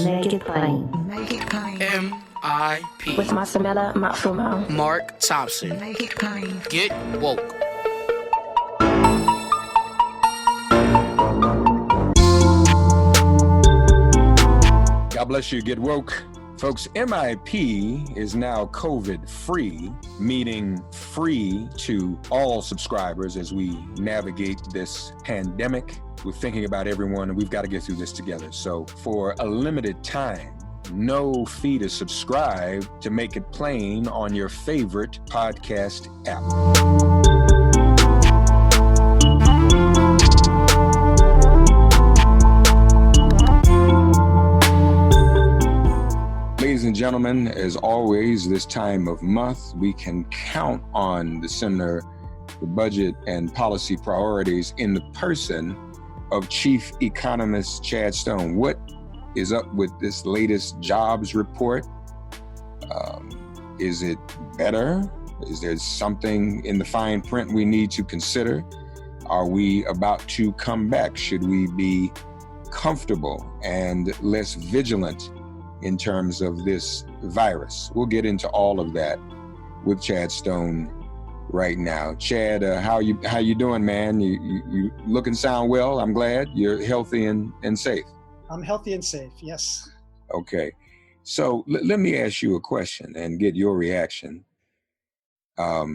Make it plain. Make it plain. M.I.P. With Masamela Matfumo. Mark Thompson. Make it plain. Get woke. God bless you. Get woke. Folks, MIP is now COVID-free, meaning free to all subscribers as we navigate this pandemic. We're thinking about everyone, and we've got to get through this together. So for a limited time, no fee to subscribe to Make It Plain on your favorite podcast app. Ladies and gentlemen, as always, this time of month, we can count on the Center for Budget and Policy Priorities in the person of Chief Economist Chad Stone. What is up with this latest jobs report? Is it better? Is there something in the fine print we need to consider? Are we about to come back? Should we be comfortable and less vigilant in terms of this virus? We'll get into all of that with Chad Stone right now. Chad, how you doing, man? You look and sound well. I'm glad you're healthy and safe. I'm healthy and safe, yes. Okay. So let me ask you a question and get your reaction. I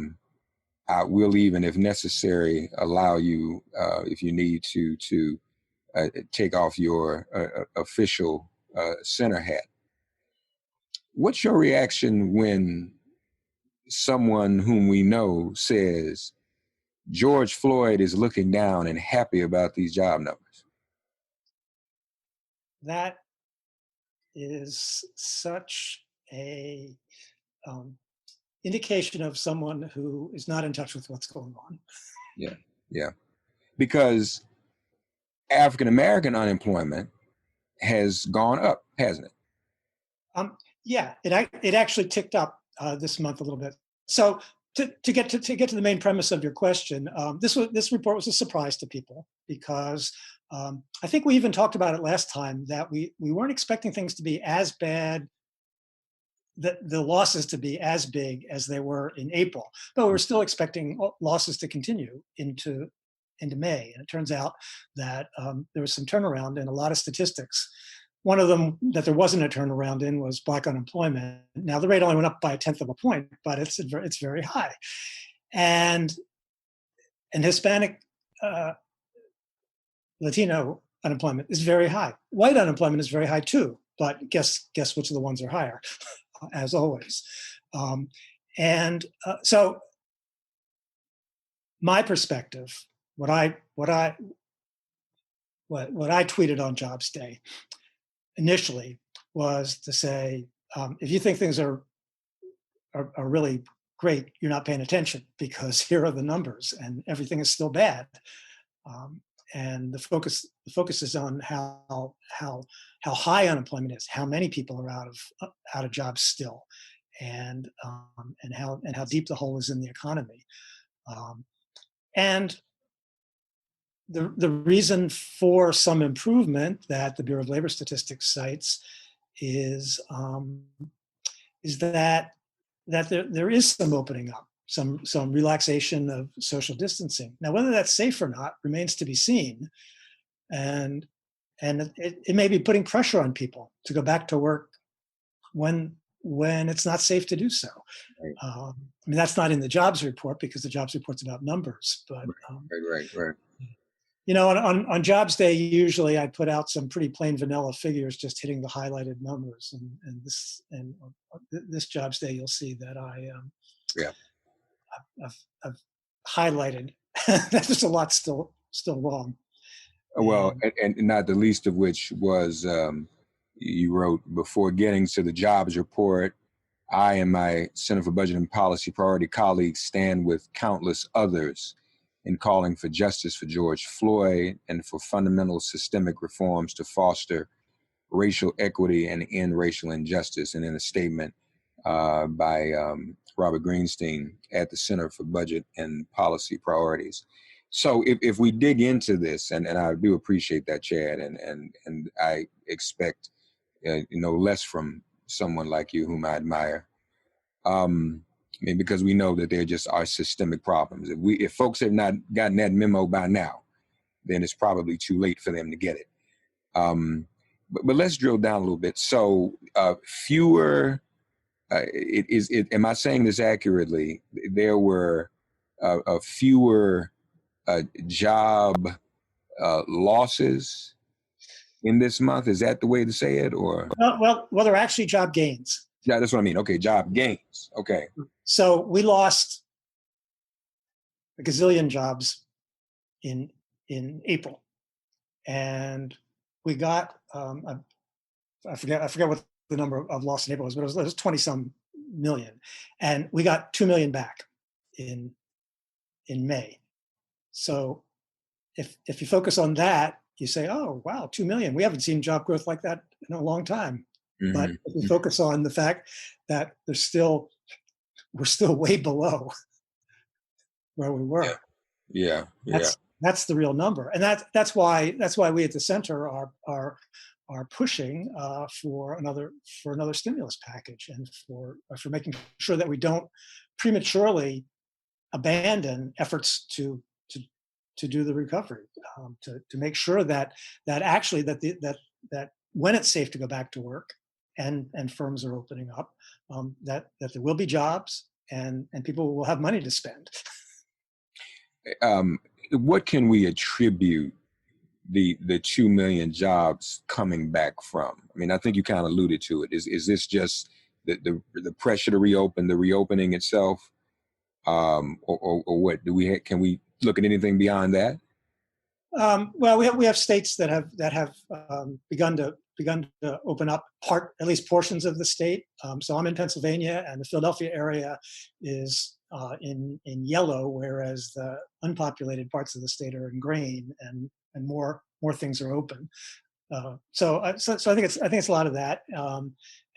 will even, if necessary, allow you, if you need to take off your official center hat. What's your reaction when someone whom we know says George Floyd is looking down and happy about these job numbers? That is such a indication of someone who is not in touch with what's going on. Yeah. Because African-American unemployment has gone up, hasn't it? Yeah, it actually ticked up this month a little bit. So to get to the main premise of your question, this report was a surprise to people because I think we even talked about it last time that we weren't expecting things to be as bad, the losses to be as big as they were in April, but we were still expecting losses to continue into May. And it turns out that there was some turnaround in a lot of statistics. One of them that there wasn't a turnaround in was Black unemployment. Now the rate only went up by 1/10 of a point, but it's very high, and Hispanic, Latino unemployment is very high. White unemployment is very high too, but guess which of the ones are higher, as always. So my perspective, what I tweeted on Jobs Day initially was to say, if you think things are really great, you're not paying attention because here are the numbers and everything is still bad. And the focus is on how high unemployment is, how many people are out of jobs still, and how deep the hole is in the economy. And the reason for some improvement that the Bureau of Labor Statistics cites is that there is some opening up, some relaxation of social distancing. Now, whether that's safe or not remains to be seen, and it may be putting pressure on people to go back to work when it's not safe to do so. Right. I mean, that's not in the jobs report because the jobs report's about numbers, but Right. You know, on Jobs Day, usually I put out some pretty plain vanilla figures, just hitting the highlighted numbers. And this Jobs Day, you'll see that I've highlighted. There's a lot still wrong. Well, and not the least of which was you wrote, before getting to the jobs report, I and my Center for Budget and Policy Priority colleagues stand with countless others in calling for justice for George Floyd and for fundamental systemic reforms to foster racial equity and end racial injustice. And in a statement by Robert Greenstein at the Center for Budget and Policy Priorities. So if we dig into this, and I do appreciate that, Chad, and I expect no less from someone like you, whom I admire. I mean, because we know that there just are systemic problems. If folks have not gotten that memo by now, then it's probably too late for them to get it. But let's drill down a little bit. So fewer, am I saying this accurately? There were fewer job losses in this month. Is that the way to say it? Or Well, they're actually job gains. yeah, that's what I mean. Okay, job gains. Okay. So we lost a gazillion jobs in April, and we got I forget what the number of lost in April was, but it was 20 some million, and we got 2 million back in May. So if you focus on that, you say, oh wow, 2 million. We haven't seen job growth like that in a long time. Mm-hmm. But if we focus on the fact that we're still way below where we were. Yeah. That's the real number, and that's why we at the center are pushing for another stimulus package, and for making sure that we don't prematurely abandon efforts to do the recovery, to make sure that actually that when it's safe to go back to work and firms are opening up, that there will be jobs and people will have money to spend. What can we attribute the 2 million jobs coming back from? I mean, I think you kind of alluded to it. Is this just the pressure to reopen, the reopening itself, or what? Can we look at anything beyond that? Well, we have states that have begun to open up at least portions of the state. So I'm in Pennsylvania, and the Philadelphia area is in yellow, whereas the unpopulated parts of the state are in green, and more things are open. So I think it's a lot of that,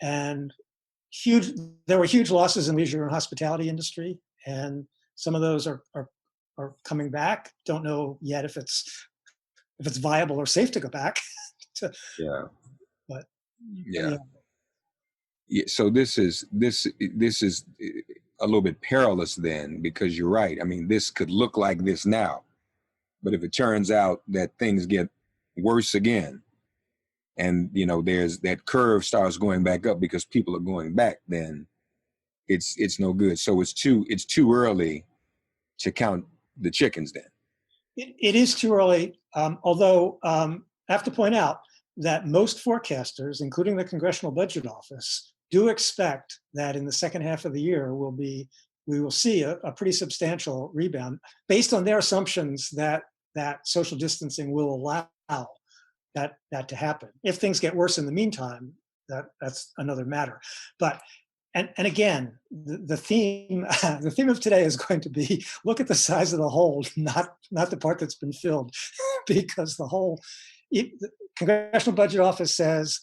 and there were huge losses in leisure and hospitality industry, and some of those are coming back. Don't know yet if it's viable or safe to go back. Yeah. But yeah. So this is a little bit perilous then, because you're right. I mean, this could look like this now, but if it turns out that things get worse again, and there's that curve starts going back up because people are going back, then it's no good. So it's too early to count the chickens then. It is too early, although I have to point out that most forecasters, including the Congressional Budget Office, do expect that in the second half of the year we will see a pretty substantial rebound based on their assumptions that social distancing will allow that to happen. If things get worse in the meantime, that's another matter. But and again, the theme of today is going to be look at the size of the hole, not the part that's been filled, because the Congressional Budget Office says,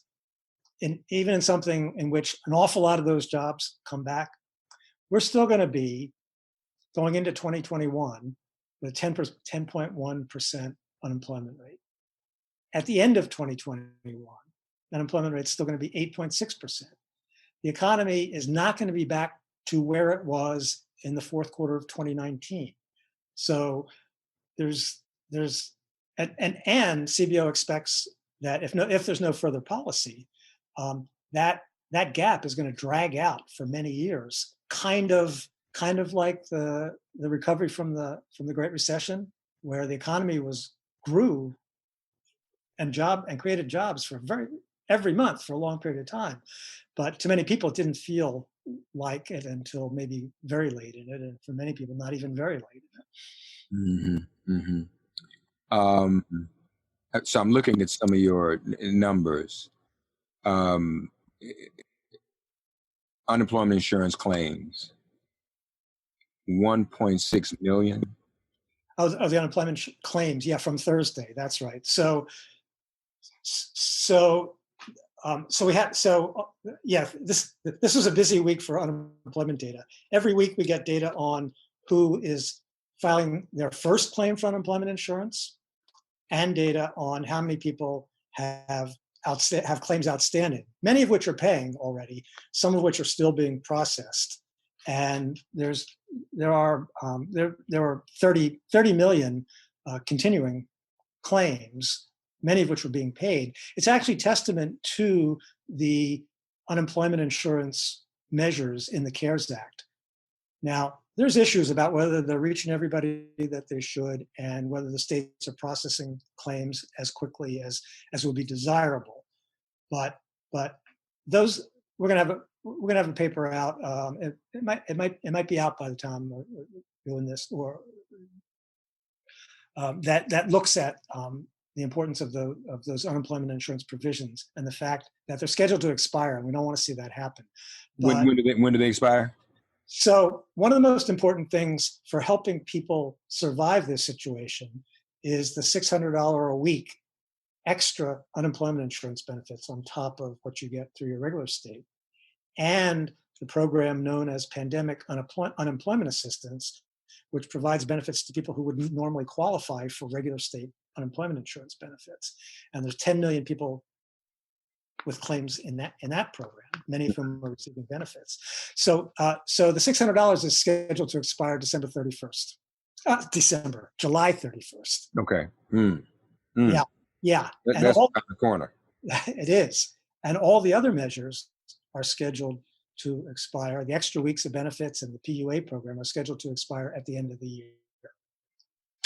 even in something in which an awful lot of those jobs come back, we're still going to be going into 2021 with a 10.1% unemployment rate. At the end of 2021, unemployment rate is still going to be 8.6%. The economy is not going to be back to where it was in the fourth quarter of 2019. So there's and CBO expects that if there's no further policy, that gap is going to drag out for many years, kind of like the recovery from the Great Recession, where the economy grew and created jobs for every month for a long period of time. But to many people, it didn't feel like it until maybe very late in it, and for many people, not even very late in it. Mm-hmm. Mm-hmm. So I'm looking at some of your numbers. Unemployment insurance claims, 1.6 million. Oh, the unemployment claims, yeah, from Thursday. That's right. So this was a busy week for unemployment data. Every week we get data on who is filing their first claim for unemployment insurance, and data on how many people have have claims outstanding, many of which are paying already, some of which are still being processed, and there are 30 million continuing claims, many of which were being paid. It's actually testament to the unemployment insurance measures in the CARES Act. Now, there's issues about whether they're reaching everybody that they should and whether the states are processing claims as quickly as would be desirable. But those we're gonna have a paper out. It might be out by the time we're doing this, or that looks at the importance of those unemployment insurance provisions and the fact that they're scheduled to expire, and we don't want to see that happen. But, when do they expire? So one of the most important things for helping people survive this situation is the $600 a week extra unemployment insurance benefits on top of what you get through your regular state, and the program known as Pandemic Unemployment Assistance, which provides benefits to people who would normally qualify for regular state unemployment insurance benefits. And there's 10 million people with claims in that program, many of whom are receiving benefits. So the $600 is scheduled to expire July 31st. Okay. Yeah. That's around the corner. It is. And all the other measures are scheduled to expire. The extra weeks of benefits and the PUA program are scheduled to expire at the end of the year.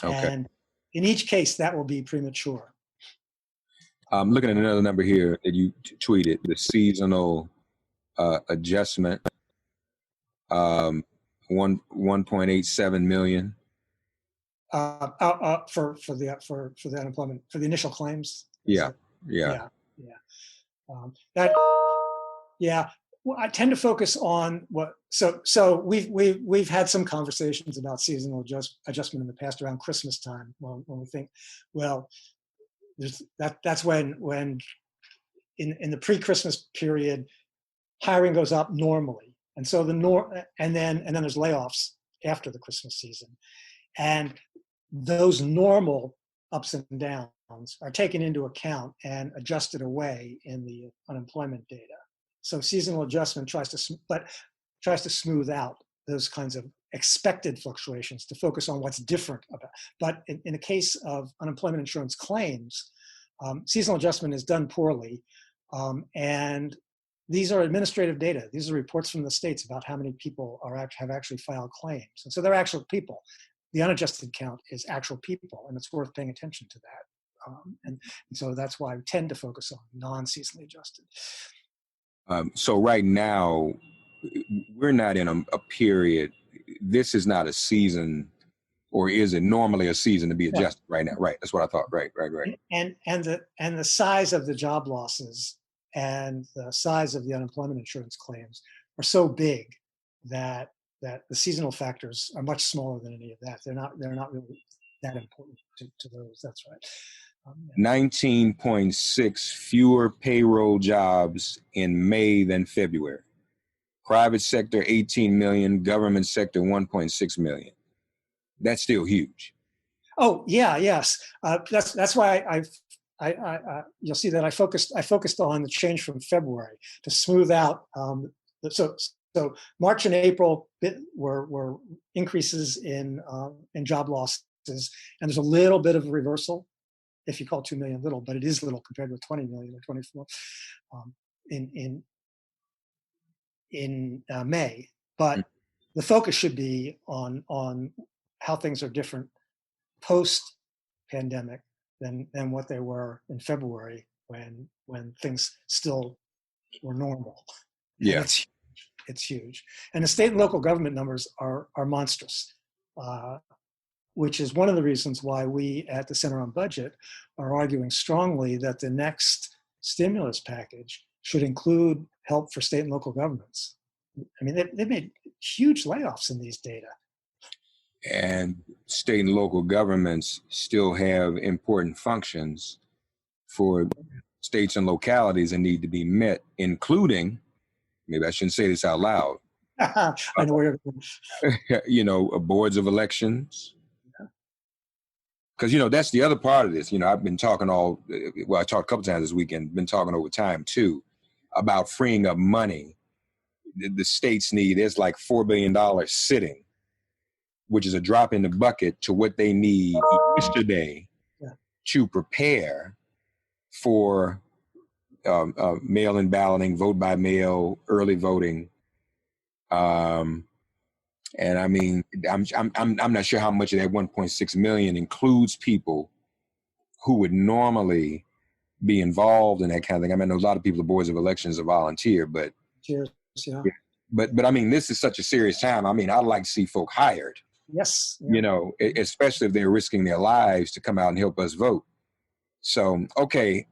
Okay. And in each case, that will be premature. I'm looking at another number here that you tweeted, the seasonal adjustment, 1.87 million. For the unemployment, for the initial claims. Yeah. Well, I tend to focus on what. So we've had some conversations about seasonal adjustment in the past around Christmas time, when we think, well, that's when in the pre-Christmas period, hiring goes up normally, and so and then there's layoffs after the Christmas season, and those normal ups and downs are taken into account and adjusted away in the unemployment data. So seasonal adjustment tries to smooth out those kinds of expected fluctuations to focus on what's different about. But in the case of unemployment insurance claims, seasonal adjustment is done poorly, and these are administrative data. These are reports from the states about how many people have actually filed claims, and so they're actual people. The unadjusted count is actual people, and it's worth paying attention to that. And so that's why I tend to focus on non-seasonally adjusted. So right now, we're not in a period. This is not a season, or is it normally a season to be adjusted right now? Right. That's what I thought. Right. And the size of the job losses and the size of the unemployment insurance claims are so big that the seasonal factors are much smaller than any of that. They're not really that important to those. That's right. 19.6 fewer payroll jobs in May than February. Private sector 18 million, government sector 1.6 million. That's still huge. Oh yeah, yes. That's why you'll see that I focused on the change from February to smooth out. So March and April were increases in job losses, and there's a little bit of a reversal, if you call 2 million little, but it is little compared with 20 million or 24 in May. But the focus should be on how things are different post-pandemic than what they were in February when things still were normal. Yeah, it's huge, and the state and local government numbers are monstrous. Which is one of the reasons why we at the Center on Budget are arguing strongly that the next stimulus package should include help for state and local governments. I mean, they've made huge layoffs in these data. And state and local governments still have important functions for states and localities that need to be met, including, maybe I shouldn't say this out loud, I know where boards of elections, Because, that's the other part of this. I've been talking I talked a couple times this weekend, been talking over time too, about freeing up money. The states need, there's like $4 billion sitting, which is a drop in the bucket to what they need yesterday to prepare for mail-in balloting, vote by mail, early voting. And I mean, I'm not sure how much of that 1.6 million includes people who would normally be involved in that kind of thing. I mean, I know a lot of people at boards of elections are volunteer, but Cheers. Yeah. But I mean, this is such a serious time. I mean, I'd like to see folk hired. Yes. Yeah. Especially if they're risking their lives to come out and help us vote. So, okay.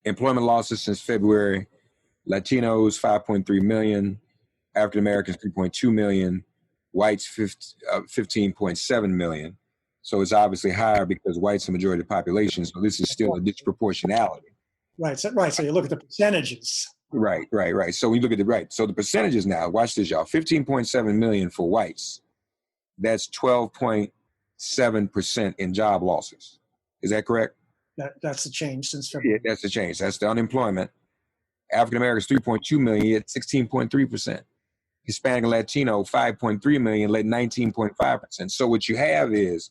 Employment losses since February: Latinos 5.3 million, African Americans 3.2 million, whites 15.7 million. So it's obviously higher because whites are the majority of the population. So this is still a disproportionality. Right. So you look at the percentages. Right. So we look at so the percentages now, watch this, y'all. 15.7 million for whites. That's 12.7% in job losses. Is that correct? That's the change since February. Yeah, that's the change. That's the unemployment. African Americans 3.2 million at 16.3%. Hispanic and Latino 5.3 million led 19.5%. So what you have is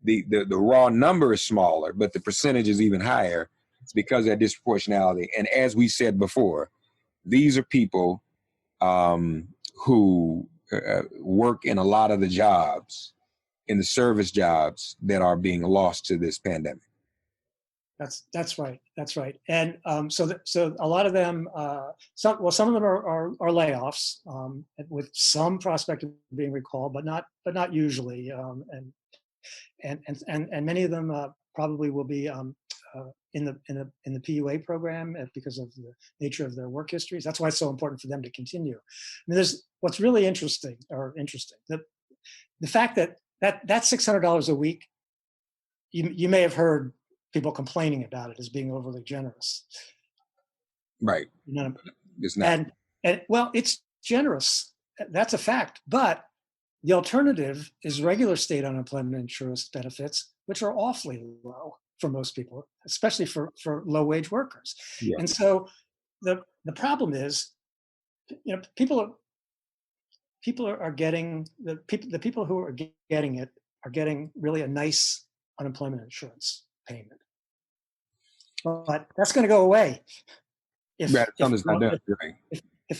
the raw number is smaller, but the percentage is even higher. It's because of that disproportionality. And as we said before, these are people who work in a lot of the jobs, in the service jobs that are being lost to this pandemic. That's right. And so a lot of them, some of them are layoffs, with some prospect of being recalled, but not usually. And many of them probably will be in the PUA program because of the nature of their work histories. That's why it's so important for them to continue. I mean, what's really interesting, the fact that $600 a week, you may have heard people complaining about it as being overly generous. Right. It's not. And well, it's generous. That's a fact. But the alternative is regular state unemployment insurance benefits, which are awfully low for most people, especially for low wage workers. Yeah. And so the problem is, people are getting the people who are getting it are getting really a nice unemployment insurance payment. But that's going to go away if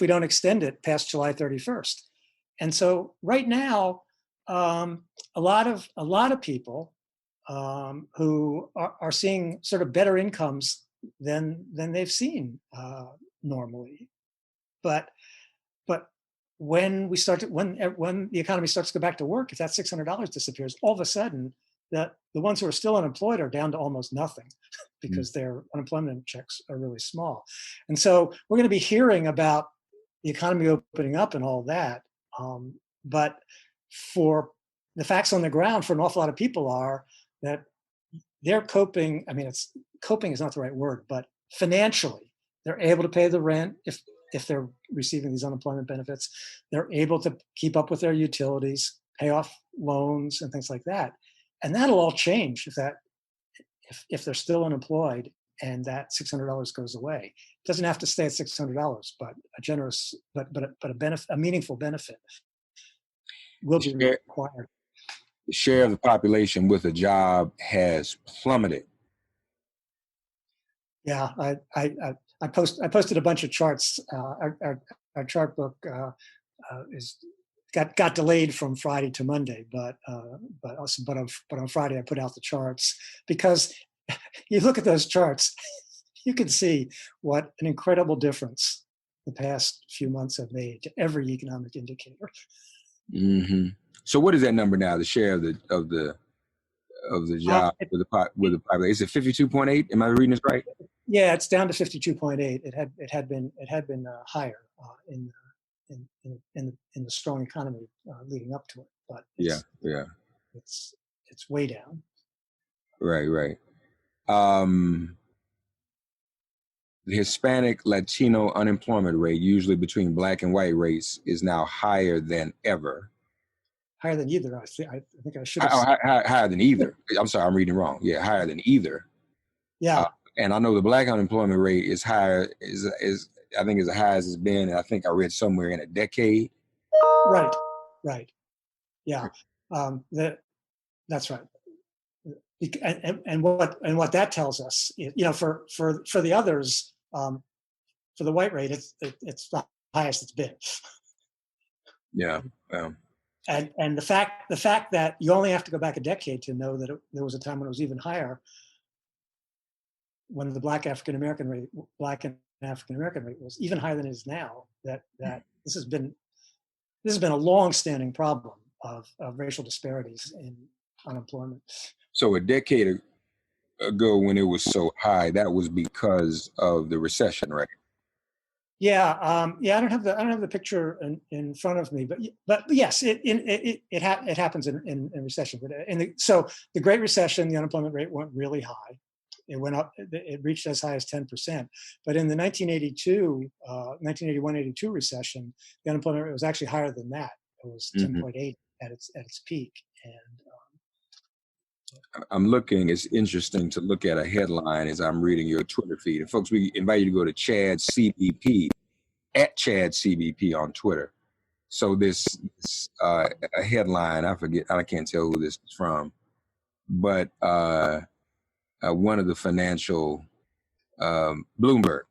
we don't extend it past July 31st. And so right now, a lot of people who are seeing sort of better incomes than they've seen normally. But when the economy starts to go back to work, if that $600 disappears, all of a sudden the ones who are still unemployed are down to almost nothing because their unemployment checks are really small. And so we're going to be hearing about the economy opening up and all that. But for the facts on the ground for an awful lot of people are that they're coping. I mean, coping is not the right word, but financially, they're able to pay the rent if they're receiving these unemployment benefits. They're able to keep up with their utilities, pay off loans and things like that. And that'll all change if they're still unemployed and that $600 goes away. It doesn't have to stay at $600, but a generous, but a benefit, a meaningful benefit will be required. The share of the population with a job has plummeted. Yeah, I posted a bunch of charts. Our chart book got delayed from Friday to Monday, but on Friday I put out the charts because you look at those charts, you can see what an incredible difference the past few months have made to every economic indicator. Mm-hmm. So what is that number now? The share of the job with the population? Is it 52.8? Am I reading this right? Yeah, it's down to 52.8. It had been higher in the strong economy leading up to it, but it's way down. Right. The Hispanic Latino unemployment rate, usually between black and white race, is now higher than ever. higher than either. I think I should have. Higher than either. I'm sorry, I'm reading wrong. Yeah, higher than either. Yeah. And I know the black unemployment rate is higher, is I think as high as it's been, and I think I read somewhere in a decade. Right. Yeah. That's right. And what that tells us, for the others, for the white rate, it's the highest it's been. Yeah. And the fact that you only have to go back a decade to know that there was a time when it was even higher, when the black and African American rate was even higher than it is now. That this has been a long-standing problem of racial disparities in unemployment. So a decade ago, when it was so high, that was because of the recession, right? Yeah, I don't have the picture in front of me, but yes, it happens in recession. But so the Great Recession, the unemployment rate went really high. It went up. It reached as high as 10%. But in the 1981-82 recession, the unemployment rate was actually higher than that. It was 10.8 at its peak. And I'm looking. It's interesting to look at a headline as I'm reading your Twitter feed. And folks, we invite you to go to Chad CBP at Chad CBP on Twitter. So this a headline. I forget. I can't tell who this is from, but one of the financial Bloomberg,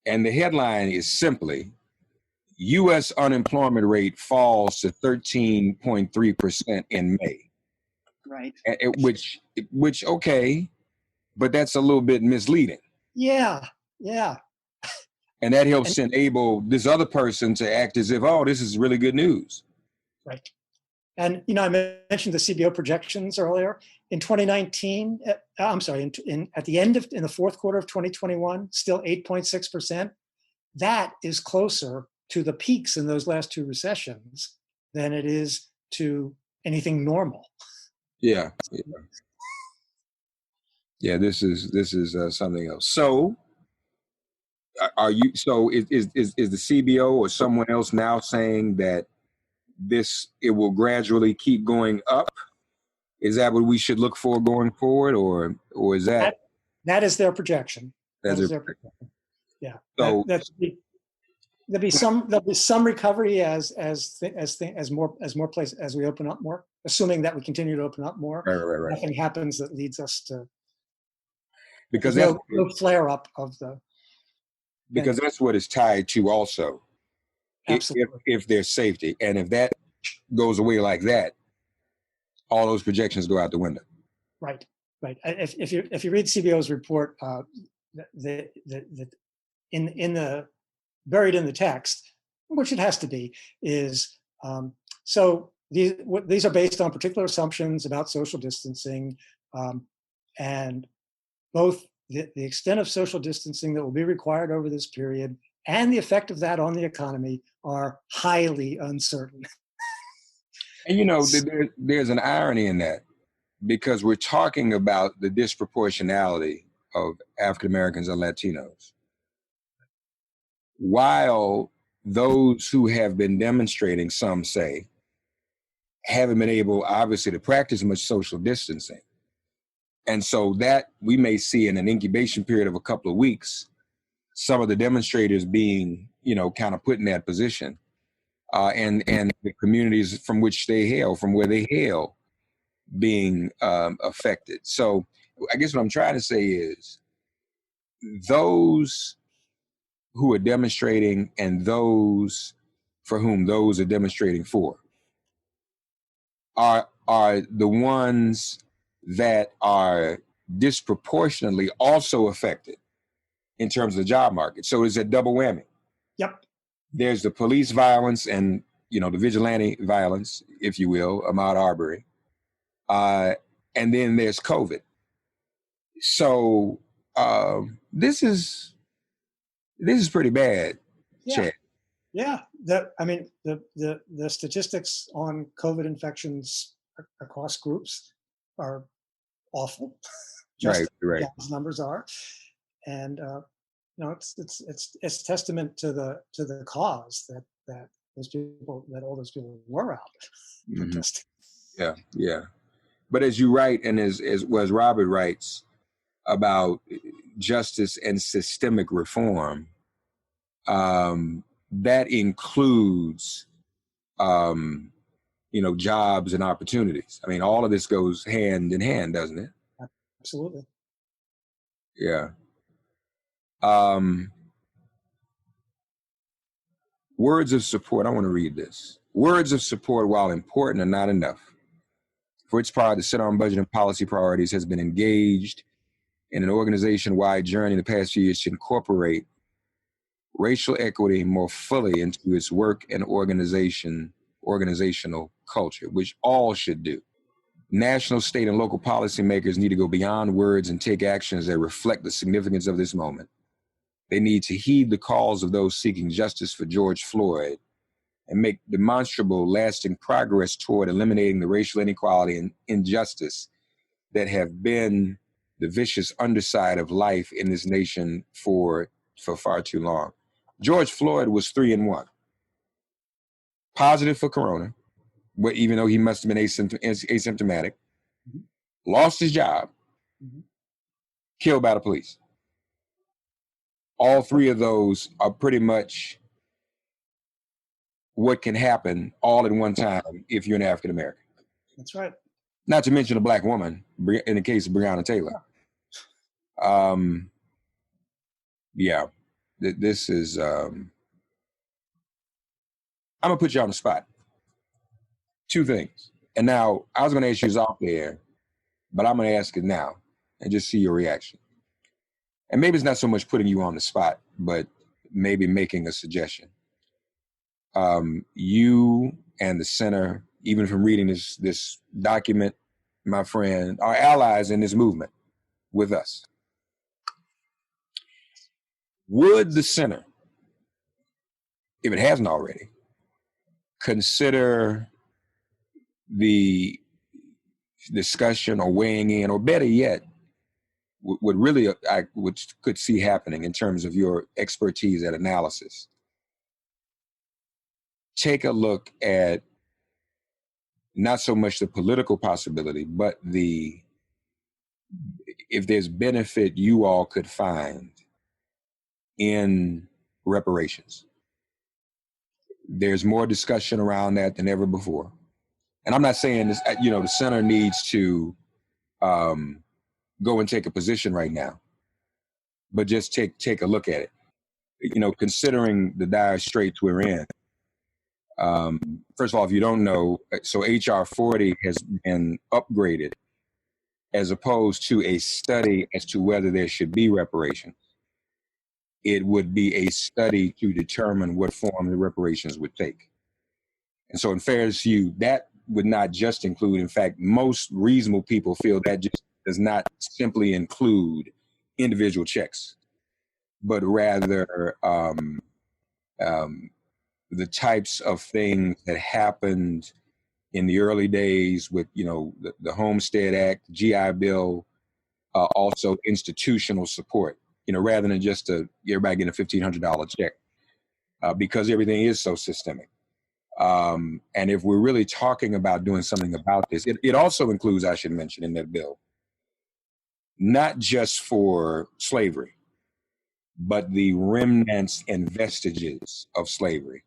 and the headline is simply U.S. unemployment rate falls to 13.3% in May. right. Which okay, but that's a little bit misleading. Yeah. And that helps enable this other person to act as if, oh, this is really good news. Right. And I mentioned the CBO projections earlier. In 2019, I'm sorry, in the fourth quarter of 2021, still 8.6%. That is closer to the peaks in those last two recessions than it is to anything normal. Yeah. This is something else. So, are you? So is the CBO or someone else now saying that it will gradually keep going up? Is that what we should look for going forward, or is that is their projection? That is their projection. Yeah. So there'll be some recovery as more places, as we open up more, assuming that we continue to open up more. Right. Nothing happens that leads us to because no flare up of the. Because that's what it's tied to also. Absolutely. If there's safety, and if that goes away like that, all those projections go out the window. Right. If you read CBO's report, buried in the text, which it has to be, is so these are based on particular assumptions about social distancing, and both the extent of social distancing that will be required over this period and the effect of that on the economy are highly uncertain. And there's an irony in that, because we're talking about the disproportionality of African Americans and Latinos, while those who have been demonstrating, some say, haven't been able, obviously, to practice much social distancing. And so that we may see in an incubation period of a couple of weeks, some of the demonstrators being, kind of put in that position, and the communities from which they hail, from where they hail, being affected. So I guess what I'm trying to say is those who are demonstrating and those for whom those are demonstrating for are the ones that are disproportionately also affected in terms of the job market. So it's a double whammy. Yep. There's the police violence and, the vigilante violence, if you will, Ahmaud Arbery. And then there's COVID. So this is pretty bad, Chad. Yeah. The statistics on COVID infections across groups are awful. Right. Those numbers are, and it's testament to the cause that all those people were out protesting. Yeah. But as you write, and as Robert writes about justice and systemic reform, that includes, jobs and opportunities. I mean, all of this goes hand in hand, doesn't it? Absolutely. Yeah. Words of support. I want to read this. Words of support, while important, are not enough. For its part, the Center on Budget and Policy Priorities has been engaged in an organization-wide journey in the past few years to incorporate racial equity more fully into its work and organizational culture, which all should do. National, state, and local policymakers need to go beyond words and take actions that reflect the significance of this moment. They need to heed the calls of those seeking justice for George Floyd and make demonstrable, lasting progress toward eliminating the racial inequality and injustice that have been the vicious underside of life in this nation for far too long. George Floyd was 3-1. Positive for corona, but even though he must have been asymptomatic, lost his job, killed by the police. All three of those are pretty much what can happen all at one time if you're an African American. That's right. Not to mention a black woman, in the case of Breonna Taylor. This is, I'm gonna put you on the spot. Two things. And now, I was gonna ask you this off the air, but I'm gonna ask it now and just see your reaction. And maybe it's not so much putting you on the spot, but maybe making a suggestion. You and the center, even from reading this document, my friend, are allies in this movement with us. Would the center, if it hasn't already, consider the discussion or weighing in, or better yet, what really I could see happening in terms of your expertise at analysis? Take a look at not so much the political possibility, but if there's benefit you all could find in reparations. There's more discussion around that than ever before. And I'm not saying this, the center needs to go and take a position right now, but just take a look at it. Considering the dire straits we're in. First of all, if you don't know, so HR 40 has been upgraded as opposed to a study as to whether there should be reparations. It would be a study to determine what form the reparations would take. And so in fairness to you, that would not just include, in fact, most reasonable people feel that just does not simply include individual checks, but rather the types of things that happened in the early days with, the Homestead Act, GI Bill, also institutional support, rather than just everybody getting a $1,500 check, because everything is so systemic. And if we're really talking about doing something about this, it also includes, I should mention in that bill, not just for slavery, but the remnants and vestiges of slavery,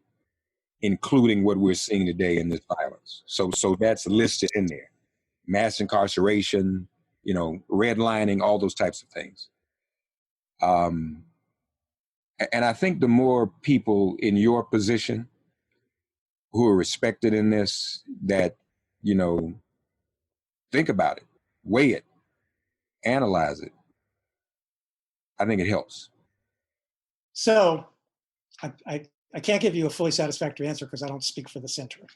including what we're seeing today in this violence. So that's listed in there. Mass incarceration, redlining, all those types of things. And I think the more people in your position who are respected in this, that, think about it, weigh it, analyze it, I think it helps. So I can't give you a fully satisfactory answer because I don't speak for the center. Of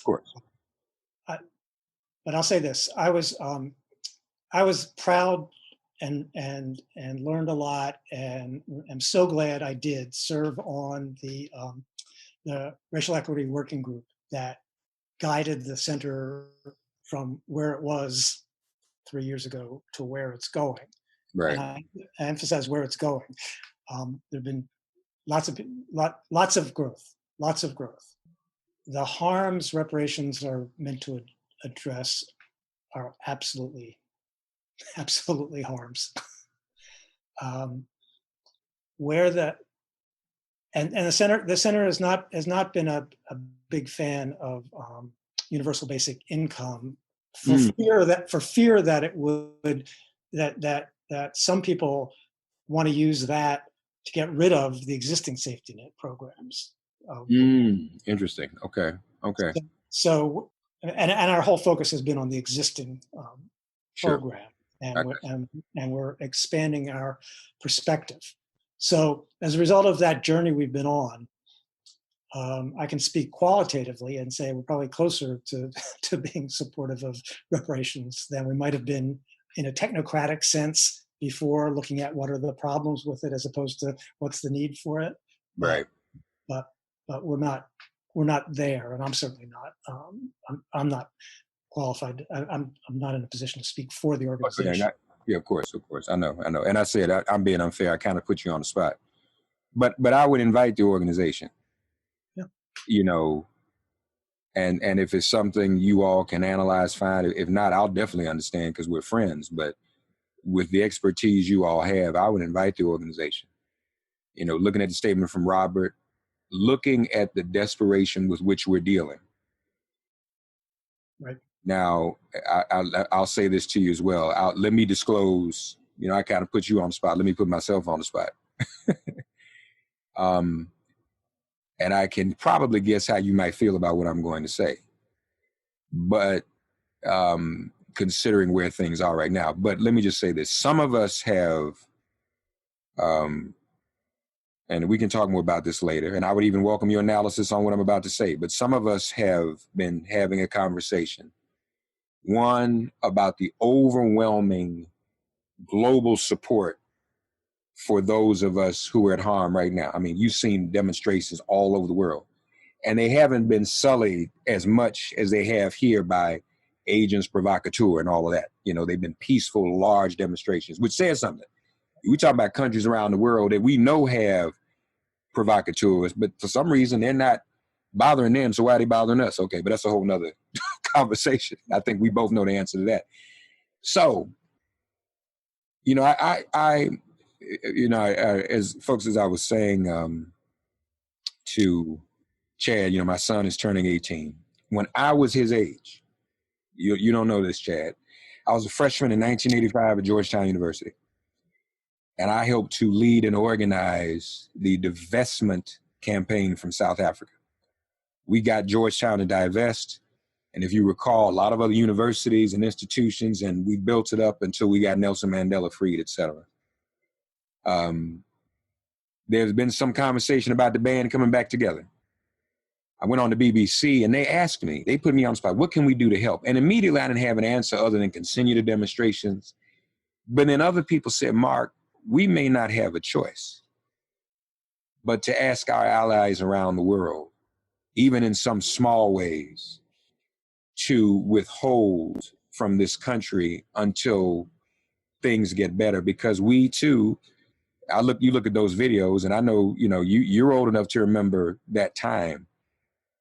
course. But I'll say this: I was proud and learned a lot, and I'm so glad I did serve on the Racial Equity Working Group that guided the center from where it was 3 years ago to where it's going. Right. And I emphasize where it's going. There've been lots of growth. the harms reparations are meant to address are absolutely harms. Where the center has not been a big fan of universal basic income for fear that it would that some people want to use that to get rid of the existing safety net programs. Interesting. Okay. So and our whole focus has been on the existing Sure. program, and we're expanding our perspective. So as a result of that journey we've been on, I can speak qualitatively and say we're probably closer to being supportive of reparations than we might have been in a technocratic sense before, looking at what are the problems with it as opposed to what's the need for it. Right. But we're not there, and I'm certainly not. I'm not qualified. I'm not in a position to speak for the organization. Yeah, of course. I know. And I said I'm being unfair. I kind of put you on the spot, but I would invite the organization. Yeah. You know, and if it's something you all can analyze, fine. If not, I'll definitely understand because we're friends. But with the expertise you all have, I would invite the organization. You know, looking at the statement from Robert, looking at the desperation with which we're dealing. Right. Now, I'll say this to you as well. Let me disclose, you know, I kind of put you on the spot. Let me put myself on the spot. And I can probably guess how you might feel about what I'm going to say. But considering where things are right now. But let me just say this. Some of us have, and we can talk more about this later, and I would even welcome your analysis on what I'm about to say, but some of us have been having a conversation. One, about the overwhelming global support for those of us who are at harm right now. I mean, you've seen demonstrations all over the world, and they haven't been sullied as much as they have here by agents provocateur and all of that. You know, they've been peaceful, large demonstrations, which says something. We talk about countries around the world that we know have provocateurs, but for some reason they're not bothering them. So why are they bothering us? Okay, but that's a whole nother conversation. I think we both know the answer to that. So, you know, I as folks, as I was saying to Chad, you know, my son is turning 18. When I was his age, you don't know this, Chad, I was a freshman in 1985 at Georgetown University. And I helped to lead and organize the divestment campaign from South Africa. We got Georgetown to divest. And if you recall, a lot of other universities and institutions, and we built it up until we got Nelson Mandela freed, et cetera. There's been some conversation about the band coming back together. I went on the BBC and they asked me, they put me on the spot, what can we do to help? And immediately I didn't have an answer other than continue the demonstrations. But then other people said, Mark, we may not have a choice, but to ask our allies around the world, even in some small ways, to withhold from this country until things get better. Because we too, you look at those videos, and I know, you know, you're old enough to remember that time.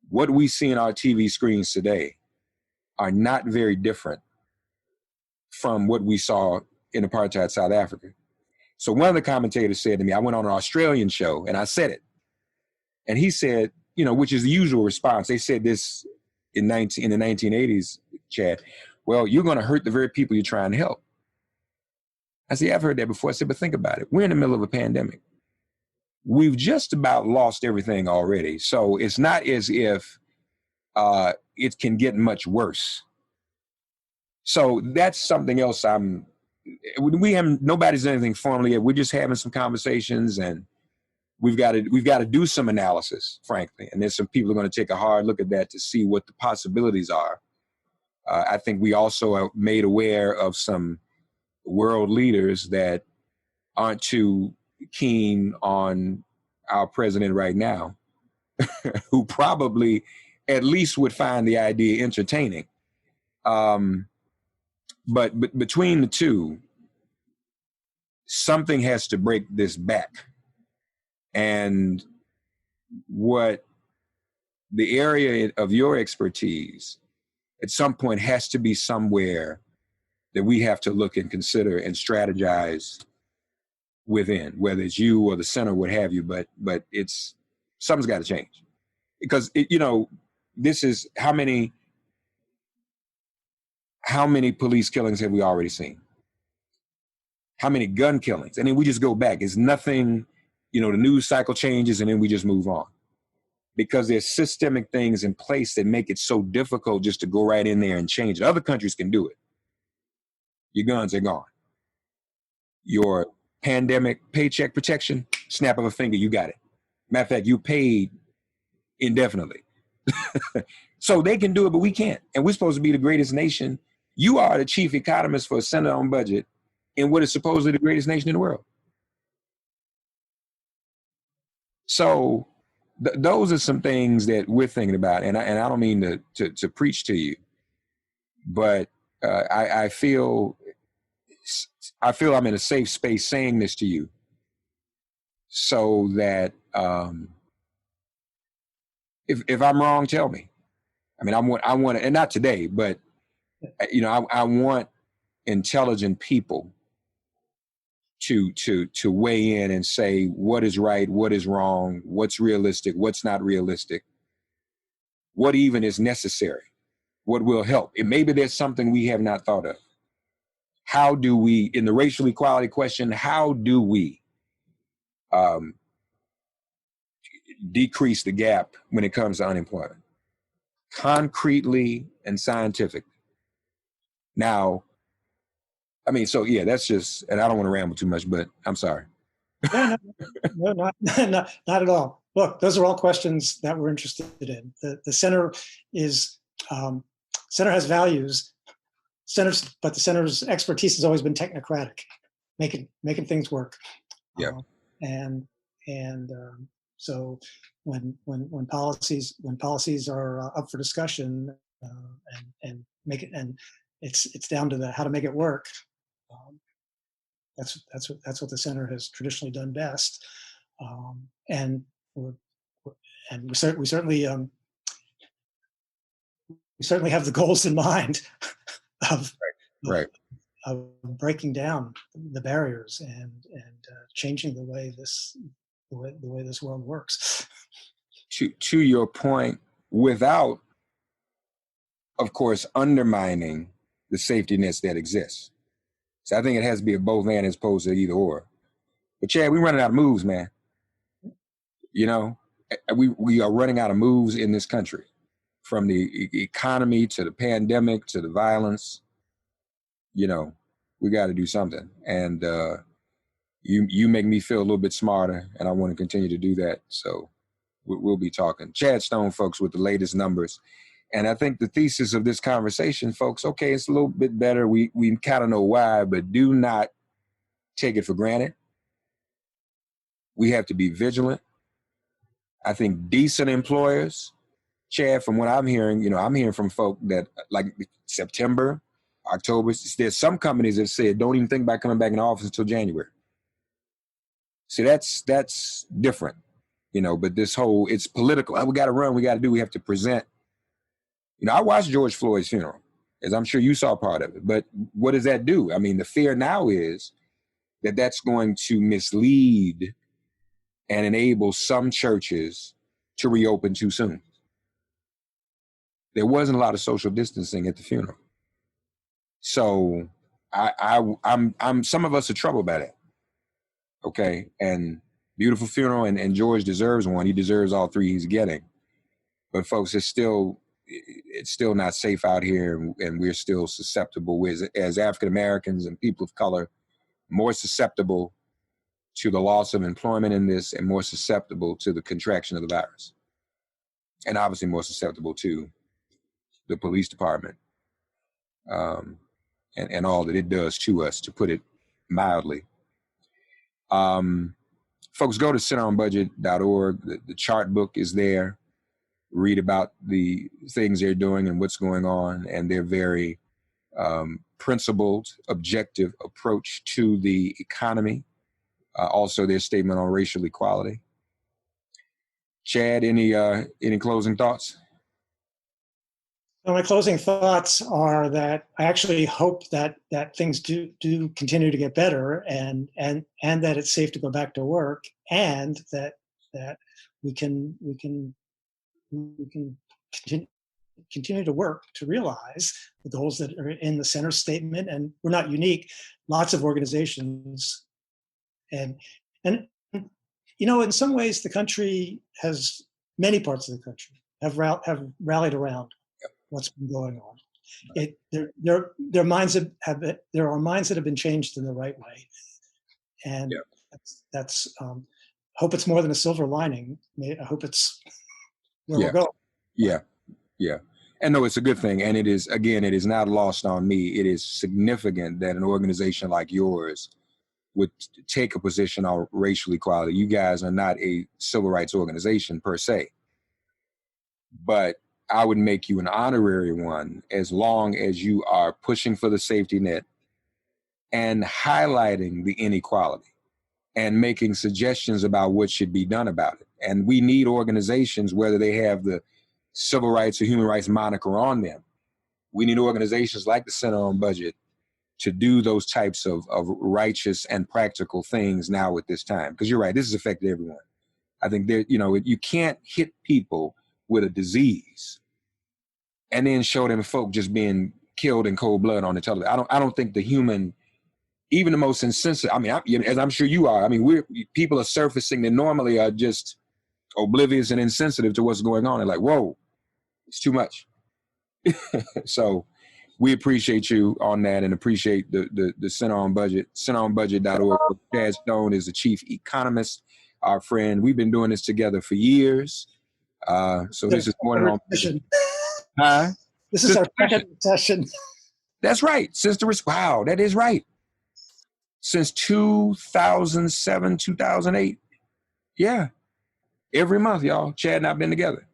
What we see in our TV screens today are not very different from what we saw in apartheid South Africa. So one of the commentators said to me, I went on an Australian show and I said it. And he said, you know, which is the usual response. They said this in the 1980s, Chad, well, you're going to hurt the very people you're trying to help. I said, yeah, I've heard that before. I said, but think about it. We're in the middle of a pandemic. We've just about lost everything already. So it's not as if it can get much worse. So that's something else nobody's done anything formally yet. We're just having some conversations, and we've got to do some analysis, frankly. And there's some people who are going to take a hard look at that to see what the possibilities are. I think we also are made aware of some world leaders that aren't too keen on our president right now, who probably at least would find the idea entertaining. But between the two, something has to break this back. And what the area of your expertise at some point has to be somewhere that we have to look and consider and strategize within, whether it's you or the center, what have you, but it's, something's got to change. Because, this is, how many police killings have we already seen? How many gun killings? And then we just go back. It's nothing, the news cycle changes and then we just move on. Because there's systemic things in place that make it so difficult just to go right in there and change it. Other countries can do it. Your guns are gone. Your pandemic paycheck protection, snap of a finger, you got it. Matter of fact, you paid indefinitely. So they can do it, but we can't. And we're supposed to be the greatest nation. You are the chief economist for a center-owned budget in what is supposedly the greatest nation in the world. So those are some things that we're thinking about. And I don't mean to preach to you, but I feel I'm in a safe space saying this to you so that if I'm wrong, tell me. I mean, I want, and not today, but I want intelligent people to weigh in and say what is right, what is wrong, what's realistic, what's not realistic, what even is necessary, what will help. And maybe there's something we have not thought of. How do we, in the racial equality question, how do we decrease the gap when it comes to unemployment? Concretely and scientifically. Now, I mean, so yeah, that's just, and I don't want to ramble too much, but I'm sorry. No, not at all. Look, those are all questions that we're interested in. The center is, center has values, but the center's expertise has always been technocratic, making things work. Yeah. So when policies are up for discussion and make it, and it's down to how to make it work. That's what the center has traditionally done best, and we certainly have the goals in mind of breaking down the barriers and changing the way this world works. To your point, without, of course, undermining the safety nets that exist. So I think it has to be a both and as opposed to either or. But Chad, we're running out of moves, man. We are running out of moves in this country, from the economy to the pandemic to the violence. We got to do something. And you make me feel a little bit smarter, and I want to continue to do that. So we'll be talking. Chad Stone, folks, with the latest numbers. And I think the thesis of this conversation, folks, okay, it's a little bit better. We kind of know why, but do not take it for granted. We have to be vigilant. I think decent employers, Chad, from what I'm hearing, I'm hearing from folk that like September, October, there's some companies that said don't even think about coming back in the office until January. See, that's different, but this whole, it's political. We got to run, we have to present. I watched George Floyd's funeral, as I'm sure you saw part of it. But what does that do? I mean, the fear now is that that's going to mislead and enable some churches to reopen too soon. There wasn't a lot of social distancing at the funeral. So I'm some of us are troubled by that. Okay. And beautiful funeral, and George deserves one. He deserves all three he's getting. But folks, it's still not safe out here, and we're still susceptible as African Americans and people of color, more susceptible to the loss of employment in this, and more susceptible to the contraction of the virus, and obviously more susceptible to the police department and all that it does to us, to put it mildly. Folks, go to centeronbudget.org. The chart book is there. Read about the things they're doing and what's going on, and their very principled, objective approach to the economy. Also, their statement on racial equality. Chad, any closing thoughts? Well, my closing thoughts are that I actually hope that things do continue to get better, and that it's safe to go back to work, and that we can continue to work to realize the goals that are in the center statement. And we're not unique. Lots of organizations, and in some ways, the country many parts of the country have rallied around what's been going on. There are minds that have been changed in the right way, and that's hope it's more than a silver lining. I hope it's where we're going. Yeah. And no, it's a good thing. And it is not lost on me. It is significant that an organization like yours would take a position on racial equality. You guys are not a civil rights organization per se, but I would make you an honorary one as long as you are pushing for the safety net and highlighting the inequality and making suggestions about what should be done about it. And we need organizations, whether they have the civil rights or human rights moniker on them. We need organizations like the Center on Budget to do those types of righteous and practical things now at this time. Because you're right, this has affected everyone. I think you can't hit people with a disease and then show them folk just being killed in cold blood on the television. I don't think the human, even the most insensitive, as I'm sure you are, people are surfacing that normally are just oblivious and insensitive to what's going on. They're like, whoa, it's too much. So we appreciate you on that and appreciate the Center on Budget, centeronbudget.org. Chad Stone is the chief economist, our friend. We've been doing this together for years. So this is more than This is our second session. That's right. Wow, that is right. Since 2007, 2008. Yeah. Every month, y'all, Chad and I've been together.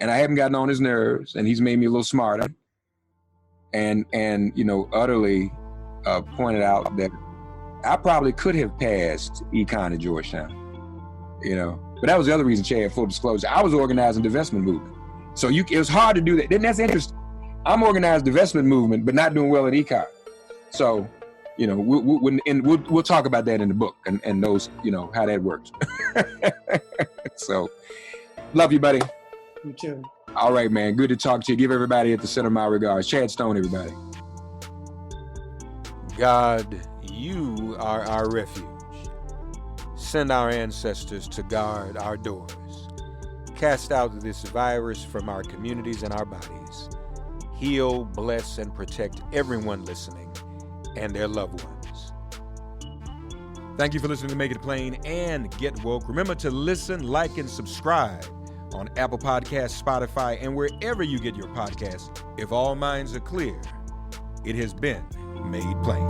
And I haven't gotten on his nerves, and he's made me a little smarter. And utterly pointed out that I probably could have passed econ at Georgetown. But that was the other reason, Chad, full disclosure. I was organizing the divestment movement. So it was hard to do that. Then that's interesting. I'm organized divestment movement, but not doing well in econ. So, we'll talk about that in the book and those, how that works. So, love you, buddy. You too. All right, man. Good to talk to you. Give everybody at the Center my regards. Chad Stone, everybody. God, you are our refuge. Send our ancestors to guard our doors. Cast out this virus from our communities and our bodies. Heal, bless, and protect everyone listening and their loved ones. Thank you for listening to Make It Plain and Get Woke. Remember to listen, like, and subscribe on Apple Podcasts, Spotify, and wherever you get your podcasts. If all minds are clear, it has been made plain.